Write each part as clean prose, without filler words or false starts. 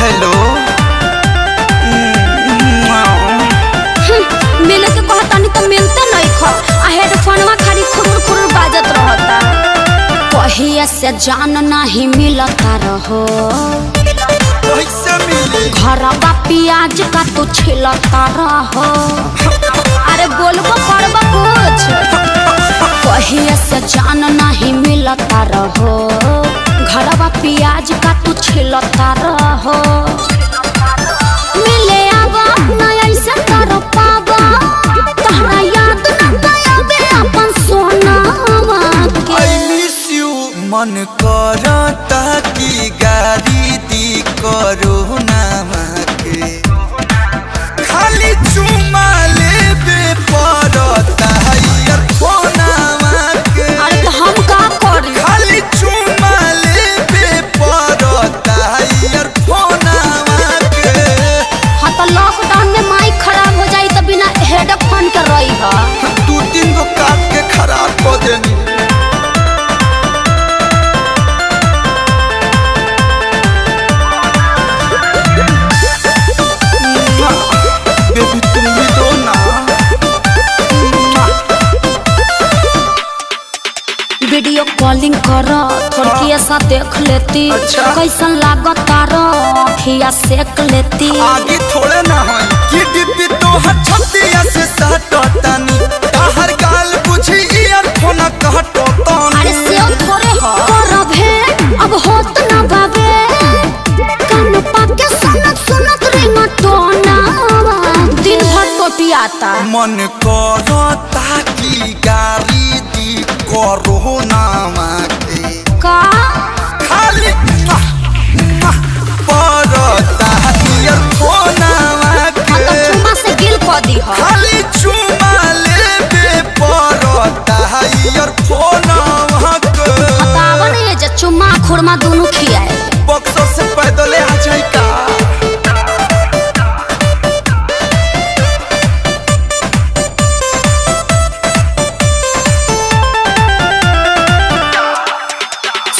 Hello मिले के कहतानी तो मिलते नहीं खो आ हेडफोनवा खाली खुरुर खुरुर बाजत रहता। कहिए से जान नहीं मिलता रहो घरवा प्याज का तू छिलता रहो। अरे बोलबो करबो कुछ कहिए से जान नहीं मिलता रहो घरवा प्याज का तू छिलता रहो। मिले आवा ना ऐसे कर पावा तहरा याद न आवे अपन सोनावा के। I miss you मन करता कि गाड़ी दी करो नामा के खाली चुमा लेबे पड़ता इयरफोनवा के। अरे तो हम का करी खाली चुमा लेबे पड़ता इयरफोनवा के। हाँ तो लॉकडाउन में माइक खराब हो जाई तो बिना हेडफोन के रही है। 2-3 गो काट के खराब कर देनी। बेबी तुम भी दो ना। वीडियो कॉलिंग कर थोड़ी ऐसा देख लेती अच्छा। कैसन लागता रखिया सेक लेती। आगे थोड़े ना होई कि डिब्बी तोहर छतिया से सटतानी ताहर गाल बुझी ईयरफोन कहटतानी। अरे सेव थोड़े हो करब है अब होत ना बाबे कान पाके सुनत सुनत रिंगटोना दिन भर टोटियाता। मन करता कि गाड़ी दी करो नामा के का खाली पड़ता इयरफोनवा के। तो चुमा से गिल क दी हो खाली चुमा लेबे पड़ता इयरफोनवा के। बतावन ये जे चुमा खुरमा दोनों खियाए। बक्सर से पैदल आ जाई का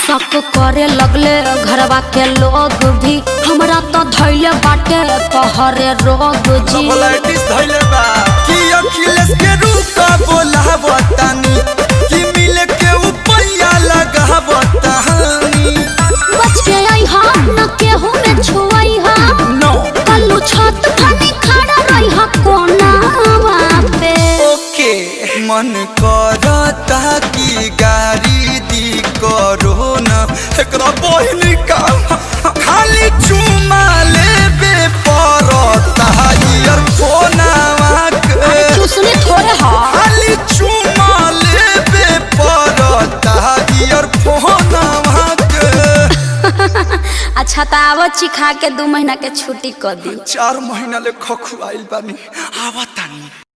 शक करे लगले घरवा के लोग भी हमरा तो धैले बाटे तोहरे रोग जी। कोलाइटिस धइले बा कि अखिलेश के रूप बोलावतानी कि मिले के उपैया लगावतानी। बच के आई हा न केहू में छुआई हा नो कल्लू छत खानी खड़ा रही हा कोनावा पे। ओके मन करता कि गाड़ी दी करो ना एकरा बहिनी का खाली चुमा लेबे पड़ता इयरफोनवा के। अरे चूसने थोड़े हा खाली चुमा लेबे पड़ता इयरफोनवा के। अच्छा तो आवो चिखा के 2 महीना के छुट्टी कर दी। 4 महीना ले खखुआइल बानी आवत